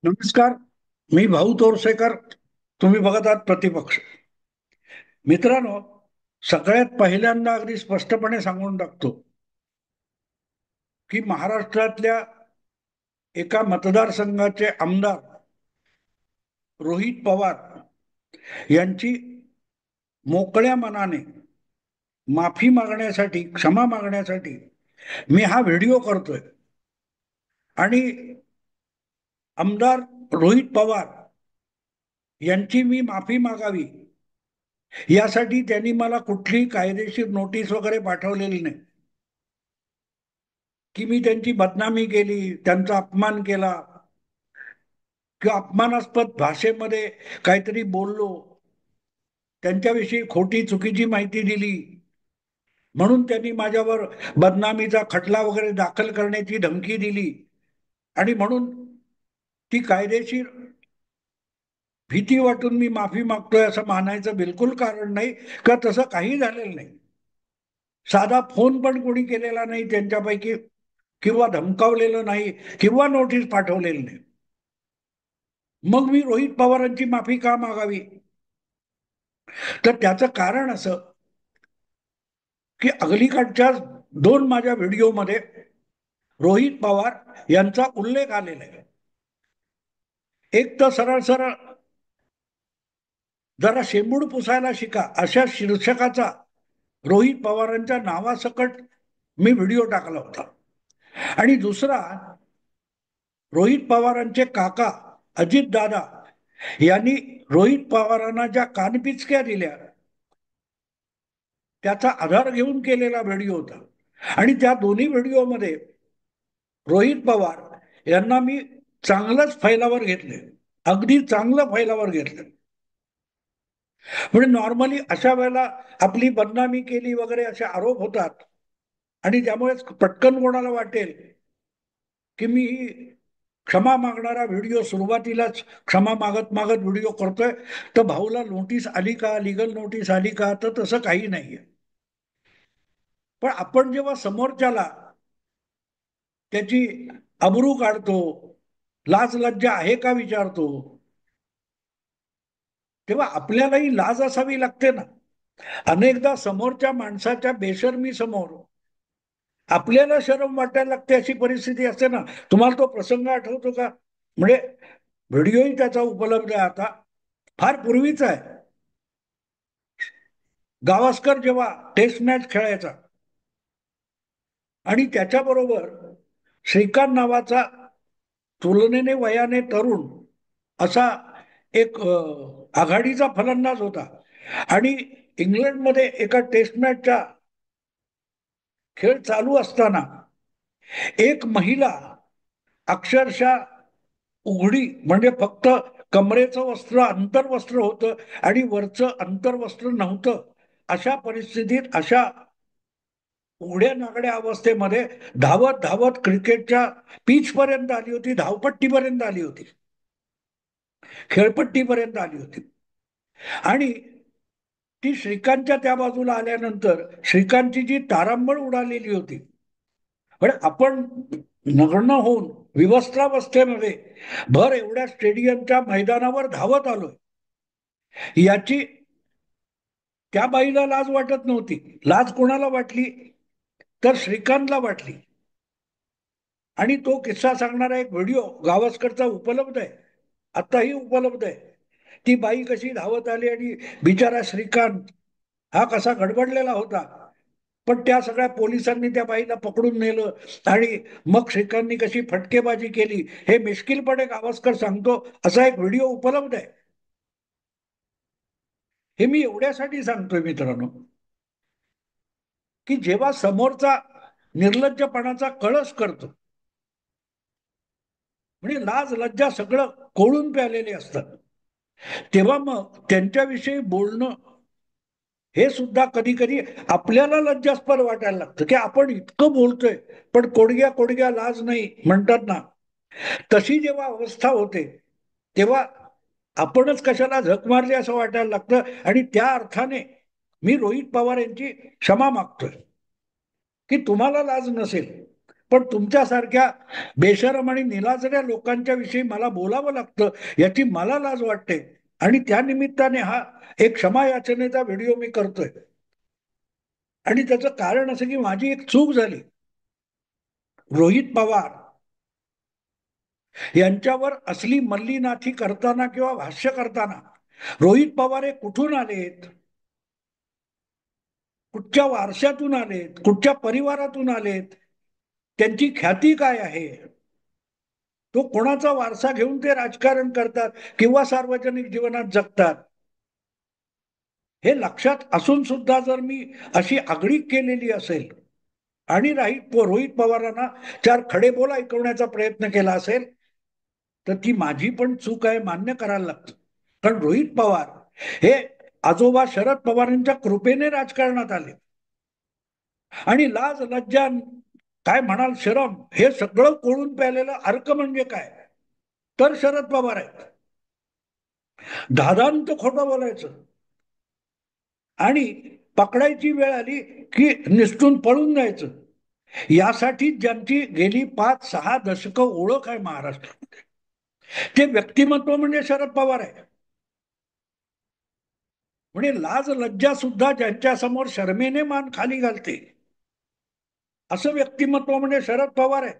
नमस्कार. मी भाऊ तोरसेकर. तुम्ही बघत आहात प्रतिपक्ष. मित्रांनो, सगळ्यात पहिल्यांदा अगदी स्पष्टपणे सांगून टाकतो की महाराष्ट्रातल्या एका मतदारसंघाचे आमदार रोहित पवार यांची मोकळ्या मनाने माफी मागण्यासाठी, क्षमा मागण्यासाठी मी हा व्हिडिओ करतोय. आणि आमदार रोहित पवार यांची मी माफी मागावी यासाठी त्यांनी मला कुठलीही कायदेशीर नोटीस वगैरे पाठवलेली नाही की मी त्यांची बदनामी केली, त्यांचा अपमान केला किंवा अपमानास्पद भाषेमध्ये काहीतरी बोललो, त्यांच्याविषयी खोटी चुकीची माहिती दिली म्हणून त्यांनी माझ्यावर बदनामीचा खटला वगैरे दाखल करण्याची धमकी दिली आणि म्हणून ती कायदेशीर भीती वाटून मी माफी मागतोय असं मानायचं बिलकुल कारण नाही. का तसं काही झालेलं नाही. साधा फोन पण कोणी केलेला नाही त्यांच्यापैकी, किंवा धमकावलेलं नाही, किंवा नोटीस पाठवलेली नाही. मग मी रोहित पवारांची माफी का मागावी? तर त्याचं कारण असं की अगलीकडच्या दोन माझ्या व्हिडिओमध्ये रोहित पवार यांचा उल्लेख आलेला आहे. एक तर सरळ सरळ जरा शेंबूड पुसायला शिका अशा शीर्षकाचा रोहित पवारांच्या नावासकट मी व्हिडिओ टाकला होता. आणि दुसरा, रोहित पवारांचे काका अजित दादा यांनी रोहित पवारांना ज्या कानपिचक्या दिल्या त्याचा आधार घेऊन केलेला व्हिडिओ होता. आणि त्या दोन्ही व्हिडिओमध्ये रोहित पवार यांना मी चांगलंच फैलावर घेतले, अगदी चांगलं फैलावर घेतलं. म्हणजे नॉर्मली अशा वेळेला आपली बदनामी केली वगैरे असे आरोप होतात आणि त्यामुळे पटकन कोणाला वाटेल की मी क्षमा मागणारा व्हिडिओ सुरुवातीलाच क्षमा मागत मागत व्हिडिओ करतोय, तर भाऊला नोटीस आली का, लिगल नोटीस आली का? तर तसं काही नाहीये. पण आपण जेव्हा समोरच्याला त्याची अब्रू काढतो, लाज लज्जा आहे का विचारतो, तेव्हा आपल्यालाही लाज असावी लागते ना. अनेकदा समोरच्या माणसाच्या बेशर्मी समोर आपल्याला शरम वाटायला लागते, अशी परिस्थिती असते ना. तुम्हाला तो प्रसंग आठवतो का? म्हणजे व्हिडिओही त्याचा उपलब्ध आहे आता, फार पूर्वीचा आहे. गावस्कर जेव्हा टेस्ट मॅच खेळायचा आणि त्याच्याबरोबर श्रीकांत नावाचा तुलनेने वयाने तरुण असा एक आघाडीचा फलंदाज होता. आणि इंग्लंडमध्ये एका टेस्ट मॅचचा खेळ चालू असताना एक महिला अक्षरशः उघडी, म्हणजे फक्त कमरेचं वस्त्र अंतर्वस्त्र होतं आणि वरचं अंतर्वस्त्र नव्हतं, अशा परिस्थितीत, अशा उघड्या नागड्या अवस्थेमध्ये धावत धावत क्रिकेटच्या पिच पर्यंत आली होती, धावपट्टीपर्यंत आली होती, खेळपट्टीपर्यंत आली होती. आणि ती श्रीकांतच्या त्या बाजूला आल्यानंतर श्रीकांतची जी तारांबळ उडालेली होती, पण आपण नग्न होऊन विवस्त्रावस्थेमध्ये भर एवढ्या स्टेडियमच्या मैदानावर धावत आलोय, याची त्या बाईला लाज वाटत नव्हती. लाज कोणाला वाटली? तर श्रीकांतला वाटली. आणि तो किस्सा सांगणारा एक व्हिडिओ गावस्करचा उपलब्ध आहे, आताही उपलब्ध आहे. ती बाई कशी धावत आली आणि बिचारा श्रीकांत हा कसा गडबडलेला होता, पण त्या सगळ्या पोलिसांनी त्या बाईला पकडून नेलं आणि मग श्रीकांतनी कशी फटकेबाजी केली हे मिश्किलपणे गावस्कर सांगतो, असा एक व्हिडिओ उपलब्ध आहे. हे मी एवढ्यासाठी सांगतोय मित्रांनो, की जेव्हा समोरचा निर्लज्जपणाचा कळस करतो, म्हणजे लाज लज्जा सगळं कोळून प्यालेले असतात, तेव्हा मग त्यांच्याविषयी बोलणं हे सुद्धा कधी कधी आपल्याला लज्जास्पद वाटायला लागतं की आपण इतकं बोलतोय पण कोडग्या कोडग्या लाज नाही म्हणतात ना. तशी जेव्हा अवस्था होते तेव्हा आपणच कशाला झक मारली असं वाटायला लागतं. आणि त्या अर्थाने मी रोहित पवार यांची क्षमा मागतोय की तुम्हाला लाज नसेल पण तुमच्यासारख्या बेशरम आणि निलाजऱ्या लोकांच्या विषयी मला बोलावं लागतं, याची मला लाज वाटते. आणि त्या निमित्ताने हा एक क्षमा याचनेचा व्हिडिओ मी करतोय. आणि त्याचं कारण असं की माझी एक चूक झाली. रोहित पवार यांच्यावर असली मल्लीनाथी करताना किंवा भाष्य करताना, रोहित पवार हे कुठून आलेत, कुठच्या वारशातून आलेत, कुठच्या परिवारातून आलेत, त्यांची ख्याती काय आहे, तो कोणाचा वारसा घेऊन ते राजकारण करतात किंवा सार्वजनिक जीवनात जगतात, हे लक्षात असून सुद्धा जर मी अशी आगळीक केलेली असेल आणि रोहित पवारांना चार खडे बोल ऐकवण्याचा प्रयत्न केला असेल, तर ती माझी पण चूक आहे, मान्य करायला लागतं. कारण रोहित पवार हे आजोबा शरद पवारांच्या कृपेने राजकारणात आले. आणि लाज लज्जा, काय म्हणाल शरम, हे सगळं कोळून प्यालेलं अर्क म्हणजे काय, तर शरद पवार आहेत. दादांत खोटं बोलायचं आणि पकडायची वेळ आली की निसटून पळून जायचं, यासाठी ज्यांची गेली 5-6 दशकं ओळख आहे महाराष्ट्रामध्ये, ते व्यक्तिमत्व म्हणजे शरद पवार आहे. म्हणजे लाज लज्जा सुद्धा ज्यांच्या समोर शर्मेने मान खाली घालते, असं व्यक्तिमत्व म्हणजे शरद पवार आहे.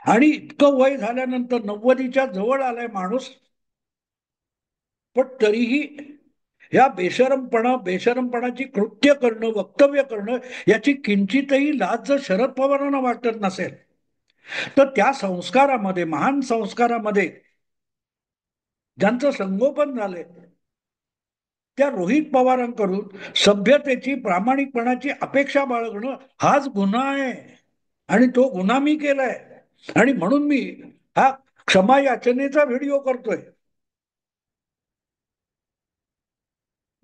आणि इतकं वय झाल्यानंतर 90च्या जवळ आलाय माणूस, पण तरीही या बेशरमपणाची कृत्य करणं, वक्तव्य करणं, याची किंचितही लाज जर शरद पवारांना वाटत नसेल, तर त्या संस्कारामध्ये, महान संस्कारामध्ये ज्यांचं संगोपन झालंय, त्या रोहित पवारांकडून सभ्यतेची, प्रामाणिकपणाची अपेक्षा बाळगणं हाच गुन्हा आहे. आणि तो गुन्हा मी केलाय. आणि म्हणून मी हा क्षमा याचनेचा व्हिडिओ करतोय.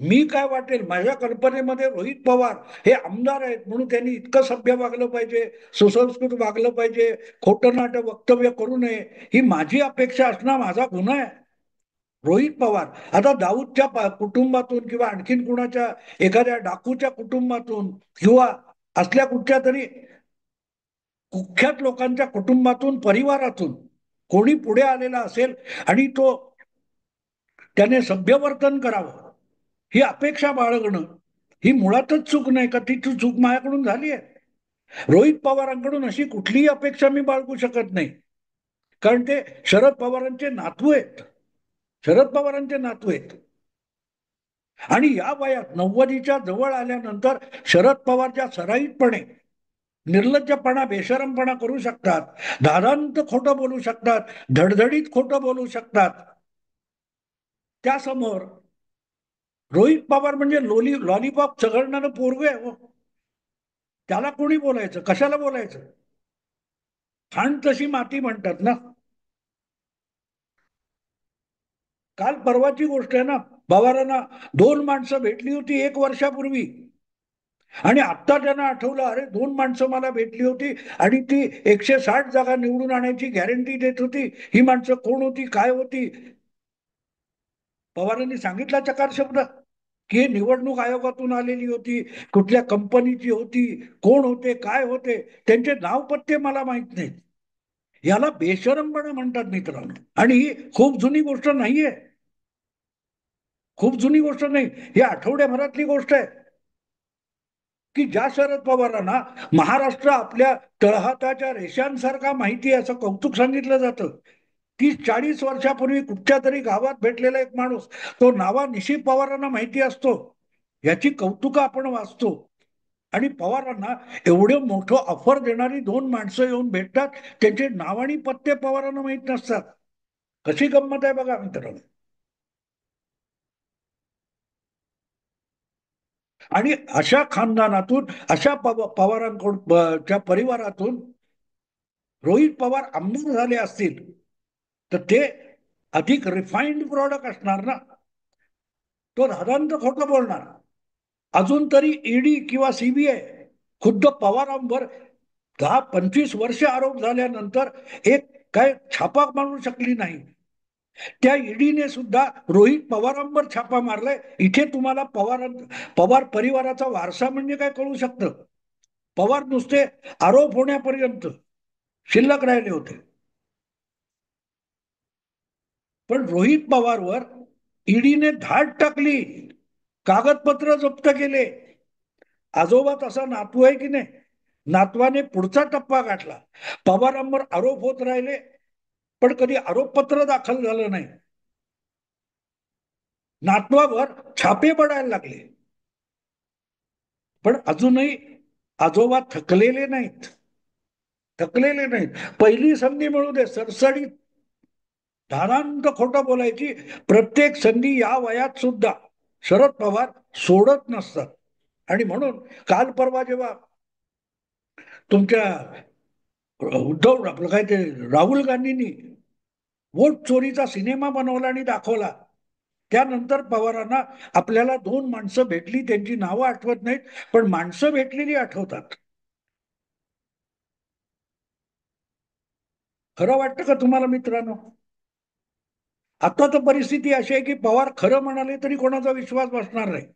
मी काय वाटेल, माझ्या कल्पनेमध्ये रोहित पवार हे आमदार आहेत म्हणून त्यांनी इतकं सभ्य वागलं पाहिजे, सुसंस्कृत वागलं पाहिजे, खोटं नाटं वक्तव्य करू नये, ही माझी अपेक्षा असणं माझा गुन्हा आहे. रोहित पवार आता दाऊदच्या कुटुंबातून किंवा आणखीन कुणाच्या एखाद्या डाकूच्या कुटुंबातून किंवा असल्या कुठच्या तरी कुख्यात लोकांच्या कुटुंबातून, परिवारातून कोणी पुढे आलेला असेल आणि तो त्याने सभ्य वर्तन करावं, ही अपेक्षा बाळगणं ही मुळातच चूक नाही का? ती चूक माझ्याकडून झाली आहे. रोहित पवारांकडून अशी कुठलीही अपेक्षा मी बाळगू शकत नाही, कारण ते शरद पवारांचे नातू आहेत. शरद पवारांचे नातू आहेत. आणि या वयात 90च्या जवळ आल्यानंतर शरद पवार ज्या सराईतपणे निर्लज्जपणा, बेशरमपणा करू शकतात, दादांत खोटं बोलू शकतात, धडधडीत खोटं बोलू शकतात, त्यासमोर रोहित पवार म्हणजे लॉलीपॉप चघळणारं पोरग आहे हो. त्याला कोणी बोलायचं, कशाला बोलायचं? खाण तशी माती म्हणतात ना. काल परवाची गोष्ट आहे ना, पवारांना 2 माणसं भेटली होती 1 वर्षापूर्वी, आणि आत्ता त्यांना आठवलं, अरे 2 माणसं मला भेटली होती आणि ती 160 जागा निवडून आणायची गॅरंटी देत होती, ही माणसं कोण होती, काय होती? पवारांनी सांगितला चकार शब्द की हे निवडणूक आयोगातून आलेली होती, कुठल्या कंपनीची होती, कोण होते, काय होते, त्यांचे नाव पत्ते मला माहित नाहीत. याला बेशरमपणा म्हणतात मित्रांनो. आणि ही खूप जुनी गोष्ट नाहीये, खूप जुनी गोष्ट नाही, ही आठवड्याभरातली गोष्ट आहे की ज्या शरद पवारांना महाराष्ट्र आपल्या तळहाताच्या रेषांसारखा माहिती आहे असं कौतुक सांगितलं जातं, 30-40 वर्षापूर्वी कुठच्या तरी गावात भेटलेला एक माणूस, तो नावानिशी पवारांना माहिती असतो, याची कौतुक आपण वाचतो. आणि पवारांना एवढं मोठं ऑफर देणारी 2 माणसं येऊन भेटतात, त्यांचे नाव आणि पत्ते पवारांना माहित नसतात. कशी गंमत आहे बघा मित्रांनो. आणि अशा खानदानातून, अशा पवारांकडून च्या परिवारातून रोहित पवार आमदार झाले असतील, तर ते अधिक रिफाईंड प्रॉडक्ट असणार ना. तो धादांत खोटं बोलणार. अजून तरी ईडी किंवा सीबीआय खुद्द पवारांवर 10-25 वर्ष आरोप झाल्यानंतर एक काय छापा मारू शकली नाही. त्या ईडीने सुद्धा रोहित पवारांवर छापा मारलाय. इथे तुम्हाला पवार परिवाराचा वारसा म्हणजे काय कळू शकतं. पवार नुसते आरोप होण्यापर्यंत शिल्लक राहिले होते. पण रोहित पवारवर ईडीने धाड टाकली, कागदपत्र जप्त केले. आजोबा तसा नातू आहे की नाही, नातवाने पुढचा टप्पा गाठला. पवारांवर आरोप होत राहिले, पण कधी आरोपपत्र दाखल झालं नाही. नातवावर छापे पडायला लागले, पण अजूनही आजोबा थकलेले नाहीत. थकलेले नाहीत. पहिली संधी मिळू दे, सरसडीत धारांत खोटं बोलायची प्रत्येक संधी या वयात सुद्धा शरद पवार सोडत नसतात. आणि म्हणून काल परवा जेव्हा तुमच्या उद्धव आपलं काय ते राहुल गांधींनी वोट चोरीचा सिनेमा बनवला आणि दाखवला, त्यानंतर पवारांना आपल्याला दोन माणसं भेटली, त्यांची नावं आठवत नाहीत, पण माणसं भेटलेली आठवतात. खरं वाटतं का तुम्हाला मित्रांनो? आता तर परिस्थिती अशी आहे की पवार खरं म्हणाले तरी कोणाचा विश्वास बसणार नाही.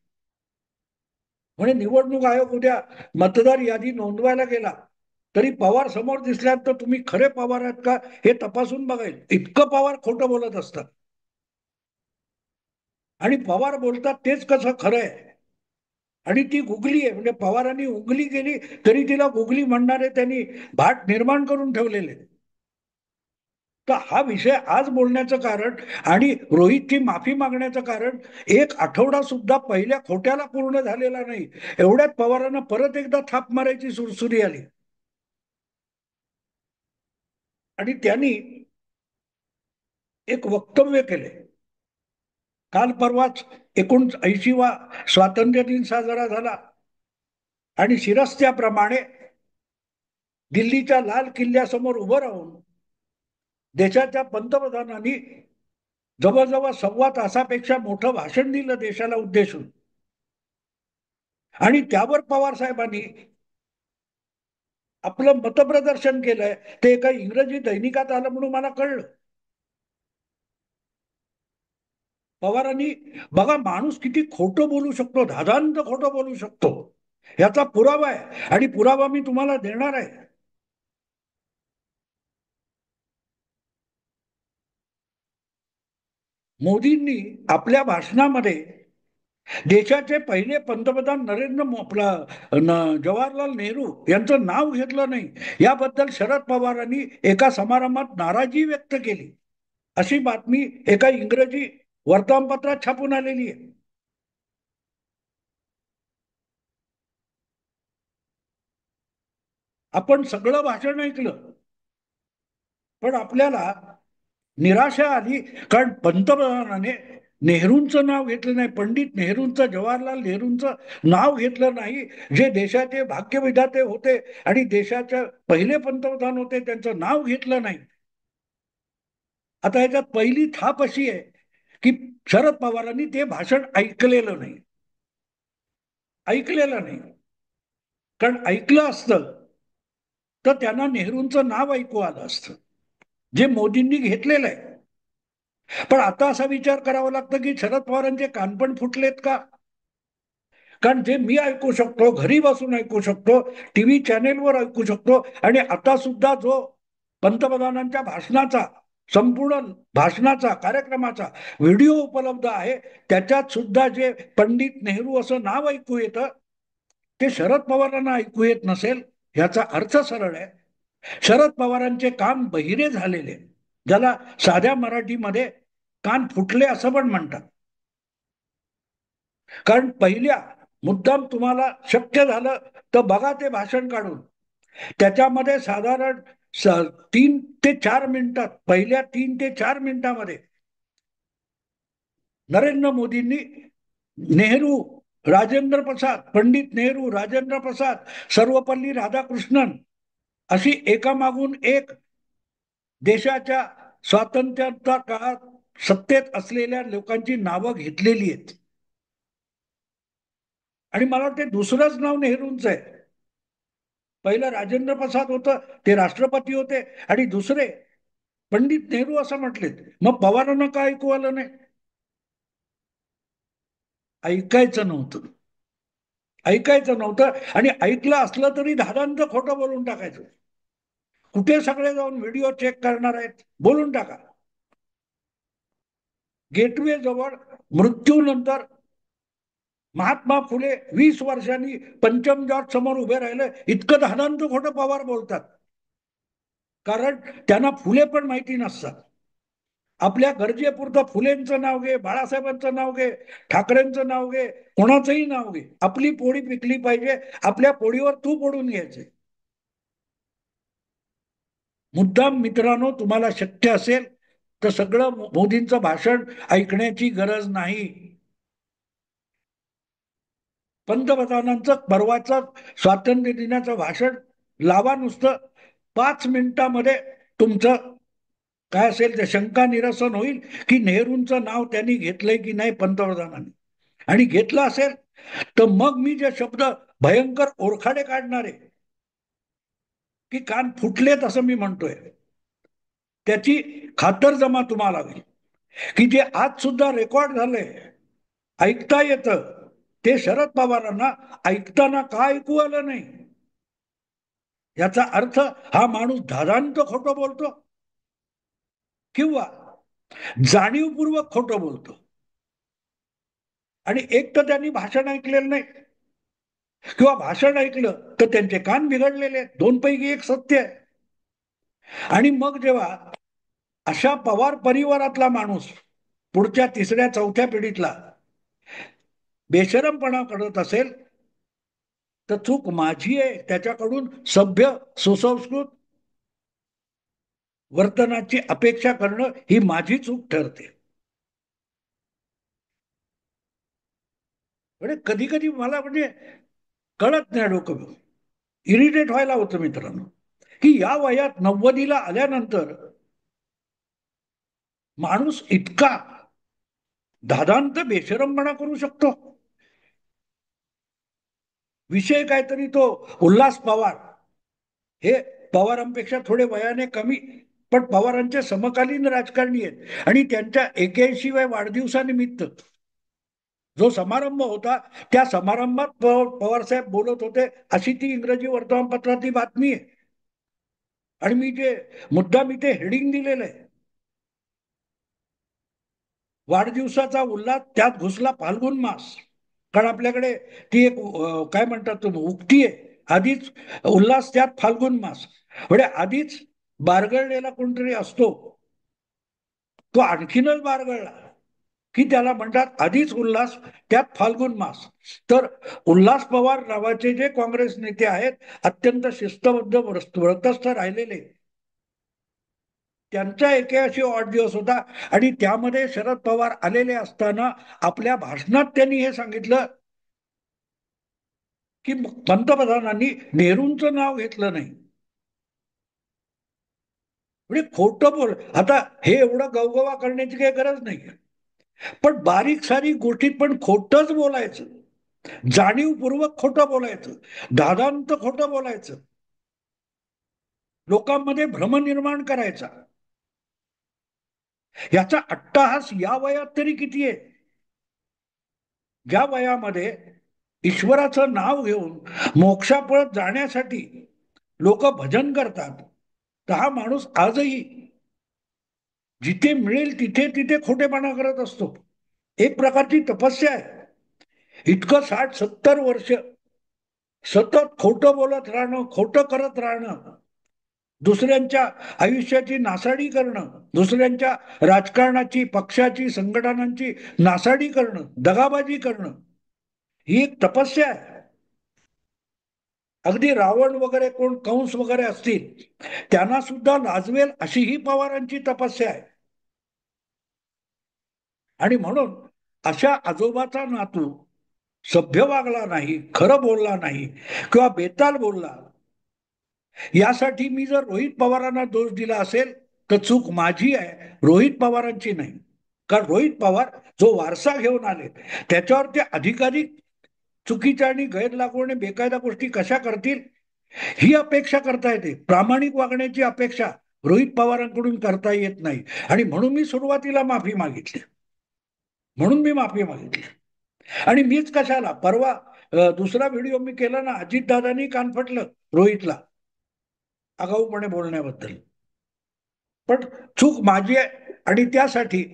म्हणजे निवडणूक आयोग उद्या मतदार यादी नोंदवायला गेला तरी पवार समोर दिसल्यानंतर तुम्ही खरे पवार आहेत का हे तपासून बघायला, इतकं पवार खोटं बोलत असतात. आणि पवार बोलतात तेच कसं खरं आहे. आणि ती गुगली आहे, म्हणजे पवारांनी उगली केली तरी तिला गुगली म्हणणारे त्यांनी भाट निर्माण करून ठेवलेले. तर हा विषय आज बोलण्याचं कारण आणि रोहितची माफी मागण्याचं कारण, एक आठवडा सुद्धा पहिल्या खोट्याला पूर्ण झालेला नाही, एवढ्यात पवारांना परत एकदा थाप मारायची सुरसुरी आली. आणि त्यांनी एक वक्तव्य केले. काल परवाच 89वा स्वातंत्र्य दिन साजरा झाला आणि शिरस्त्याप्रमाणे दिल्लीच्या लाल किल्ल्यासमोर उभं राहून देशाच्या पंतप्रधानांनी जवळजवळ सव्वा तासापेक्षा मोठं भाषण दिलं देशाला उद्देशून. आणि त्यावर पवार साहेबांनी आपलं मतप्रदर्शन केलंय, ते एका इंग्रजी दैनिकात आलं म्हणून मला कळलं. पवारांनी बघा माणूस किती खोटं बोलू शकतो, धादांत खोटं बोलू शकतो, याचा पुरावा आहे आणि पुरावा मी तुम्हाला देणार आहे. मोदींनी आपल्या भाषणामध्ये देशाचे पहिले पंतप्रधान जवाहरलाल नेहरू यांचं नाव घेतलं नाही, याबद्दल शरद पवारांनी एका समारंभात नाराजी व्यक्त केली. अशी बातमी एका इंग्रजी वर्तमानपत्रात छापून आलेली आहे. आपण सगळं भाषण ऐकलं, पण आपल्याला निराशा आली, कारण पंतप्रधानाने नेहरूंचं नाव घेतलं नाही, पंडित नेहरूंचं, जवाहरलाल नेहरूंचं नाव घेतलं नाही, जे देशाचे भाग्यविधाते होते आणि देशाचे पहिले पंतप्रधान होते, त्यांचं नाव घेतलं नाही. आता याच्यात पहिली थाप अशी आहे की शरद पवारांनी ते भाषण ऐकलेलं नाही. ऐकलेलं नाही, कारण ऐकलं असतं तर त्यांना नेहरूंचं नाव ऐकू आलं असतं, जे मोदींनी घेतलेलं आहे. पण आता असा विचार करावा लागतो की शरद पवारांचे कानपण फुटलेत का? कारण जे मी ऐकू शकतो, घरी बसून ऐकू शकतो, टीव्ही चॅनेलवर ऐकू शकतो, आणि आता सुद्धा जो पंतप्रधानांच्या भाषणाचा, संपूर्ण भाषणाचा, कार्यक्रमाचा व्हिडिओ उपलब्ध आहे, त्याच्यात सुद्धा जे पंडित नेहरू असं नाव ऐकू येतं, ते शरद पवारांना ऐकू येत नसेल, याचा अर्थ सरळ आहे, शरद पवारांचे कान बहिरे झालेले, ज्याला साध्या मराठीमध्ये कान फुटले असं पण म्हणतात. कारण पहिल्या मुद्दाम तुम्हाला शक्य झालं तर बघा ते भाषण काढून, त्याच्यामध्ये साधारण 3 ते 4 मिनिटात, पहिल्या 3 ते 4 मिनिटामध्ये नरेंद्र मोदींनी नेहरू, राजेंद्र प्रसाद, पंडित नेहरू, राजेंद्र प्रसाद, सर्वपल्ली राधाकृष्णन अशी एकामागून एक देशाच्या स्वातंत्र्याच्या काळात सत्तेत असलेल्या लोकांची नावं घेतलेली आहेत. आणि मला वाटतं दुसरंच नाव नेहरूंचं आहे. पहिलं राजेंद्र प्रसाद होतं, ते राष्ट्रपती होते, आणि दुसरे पंडित नेहरू असं म्हटलेत. मग पवारांना काय ऐकू आलं नाही? ऐकायचं नव्हतं. ऐकायचं नव्हतं, आणि ऐकलं असलं तरी धादांचं खोटं बोलून टाकायचं. कुठे सगळे जाऊन व्हिडिओ चेक करणार आहेत, बोलून टाका. गेटवे जवळ मृत्यूनंतर महात्मा फुले 20 वर्षांनी पंचम जॉर्ज समोर उभे राहिले, इतकं धादांचं खोटं पवार बोलतात. कारण त्यांना फुले पण माहिती नसतात. आपल्या गरजेपुरतं फुलेंचं नाव घे, बाळासाहेबांचं नाव घे, ठाकरेंचं नाव घे, कोणाचंही नाव घे, आपली पोळी पिकली पाहिजे, आपल्या पोळीवर तूप ओढून घ्यायचे. मुद्दाम मित्रांनो, तुम्हाला शक्य असेल तर सगळं मोदींचं भाषण ऐकण्याची गरज नाही. पंतप्रधानांचं परवाचं स्वातंत्र्य दिनाचं भाषण लावा, नुसतं 5 मिनिटामध्ये तुमचं काय असेल ते शंका निरसन होईल की नेहरूंचं नाव त्यांनी घेतलंय की नाही पंतप्रधानांनी. आणि घेतलं असेल तर मग मी जे शब्द भयंकर ओरखाडे काढणारे की कान फुटलेत असं मी म्हणतोय, त्याची खातरजमा तुम्हाला होईल. की जे आज सुद्धा रेकॉर्ड झालंय, ऐकता येतं, ते शरद पवारांना ऐकताना का ऐकू आलं नाही. याचा अर्थ हा माणूस धादांत खोटं बोलतो किंवा जाणीवपूर्वक खोटं बोलतो. आणि एक तर त्यांनी भाषण ऐकलेलं नाही, किंवा भाषण ऐकलं तर त्यांचे कान बिघडलेले आहेत. दोन पैकी एक सत्य आहे. आणि मग जेव्हा अशा पवार परिवारातला माणूस पुढच्या तिसऱ्या चौथ्या पिढीतला बेशरमपणा करत असेल तर चूक माझी आहे. त्याच्याकडून सभ्य सुसंस्कृत वर्तनाची अपेक्षा करणं ही माझी चूक ठरते. म्हणजे कधी कधी मला म्हणजे कळत नाही, डोकं इरिटेट व्हायला होतं मित्रांनो, की या वयात 90ला आल्यानंतर माणूस इतका धादांत बेशरमपणा करू शकतो. विषय काहीतरी तो उल्हास पवार, हे पवारांपेक्षा थोडे वयाने कमी पण पवारांचे समकालीन राजकारणी आहेत. आणि त्यांच्या 81व्या वाढदिवसानिमित्त जो समारंभ होता, त्या समारंभात पवार साहेब बोलत होते, अशी ती इंग्रजी वर्तमानपत्रातली बातमी आहे. आणि मी जे मुद्दाम इथे हेडिंग दिलेलं आहे, वाढदिवसाचा उल्हास त्यात घुसला फाल्गुन मास. कारण आपल्याकडे ती एक काय म्हणतात तुम्ही उक्ती आहे, आधीच उल्हास त्यात फाल्गुन मास. म्हणजे आधीच बारगळलेला कोणतरी असतो, तो आणखीनच बारगळला की त्याला म्हणतात आधीच उल्हास त्यात फाल्गुन मास. तर उल्हास पवार नावाचे जे काँग्रेस नेते आहेत, अत्यंत शिस्तबद्ध व्रतस्थ राहिलेले, त्यांचा 81 वाढदिवस होता. आणि त्यामध्ये शरद पवार आलेले असताना आपल्या भाषणात त्यांनी हे सांगितलं की पंतप्रधानांनी नेहरूंचं नाव घेतलं नाही. म्हणजे खोटं बोल. आता हे एवढं गवगवा करण्याची काही गरज नाही, पण बारीक सारीक गोष्टीत पण खोटंच बोलायचं, जाणीवपूर्वक खोटं बोलायचं, दादांत खोटं बोलायचं, लोकांमध्ये भ्रम निर्माण करायचा. याचा अट्टहास या वयात तरी किती आहे. ज्या वयामध्ये ईश्वराचं नाव घेऊन मोक्षापळत जाण्यासाठी लोक भजन करतात, तर हा माणूस आजही जिथे मिळेल तिथे तिथे खोटेपणा करत असतो. एक प्रकारची तपस्या आहे. इतकं 60-70 वर्ष सतत खोटं बोलत राहणं, खोटं करत राहणं, दुसऱ्यांच्या आयुष्याची नासाडी करणं, दुसऱ्यांच्या राजकारणाची, पक्षाची, संघटनांची नासाडी करणं, दगाबाजी करणं, ही एक तपस्या आहे. अगदी रावण वगैरे, कोण कंस वगैरे असतील, त्यांना सुद्धा लाजवेल अशी ही पवारांची तपस्या आहे. आणि म्हणून अशा आजोबाचा नातू सभ्य वागला नाही, खरं बोलला नाही किंवा बेताल बोलला, यासाठी मी जर रोहित पवारांना दोष दिला असेल तर चूक माझी आहे, रोहित पवारांची नाही. कारण रोहित पवार जो वारसा घेऊन आले, त्याच्यावर ते अधिकाधिक चुकीच्या आणि गैरलागू आणि बेकायदा गोष्टी कशा करतील ही अपेक्षा करता येते. प्रामाणिक वागण्याची अपेक्षा रोहित पवारांकडून करता येत नाही. आणि म्हणून मी सुरुवातीला माफी मागितली, म्हणून मी माफी मागितली. आणि मीच कशाला, परवा दुसरा व्हिडिओ मी केला ना, अजितदादांनी कान फटलं रोहितला आगाऊपणे बोलण्याबद्दल. पण चूक माझी आहे आणि त्यासाठी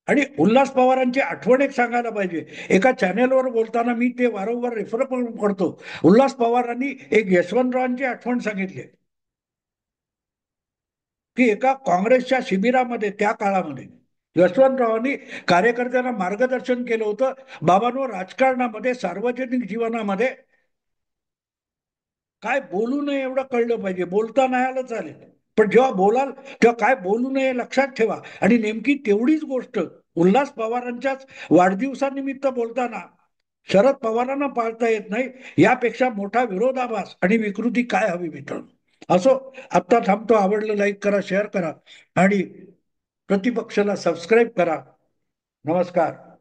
आणि उल्हास पवारांची आठवण एक सांगायला पाहिजे. एका चॅनेलवर बोलताना मी ते वारंवार रेफर पण करतो. उल्हास पवारांनी एक यशवंतरावांची आठवण सांगितली की एका काँग्रेसच्या शिबिरामध्ये त्या काळामध्ये यशवंतरावांनी कार्यकर्त्यांना मार्गदर्शन केलं होतं. बाबांनो, राजकारणामध्ये सार्वजनिक जीवनामध्ये काय बोलू नये एवढं कळलं पाहिजे. बोलता नाही आलं चालेल, पण जेव्हा बोलाल तेव्हा काय बोलू नये लक्षात ठेवा. आणि नेमकी तेवढीच गोष्ट उल्हास पवारांच्याच वाढदिवसानिमित्त बोलताना शरद पवारांना पाळता येत नाही. यापेक्षा मोठा विरोधाभास आणि विकृती काय हवी मित्रांनो. असो, आत्ता थांबतो. आवडलं लाईक करा, शेअर करा आणि प्रतिपक्षाला सबस्क्राईब करा. नमस्कार.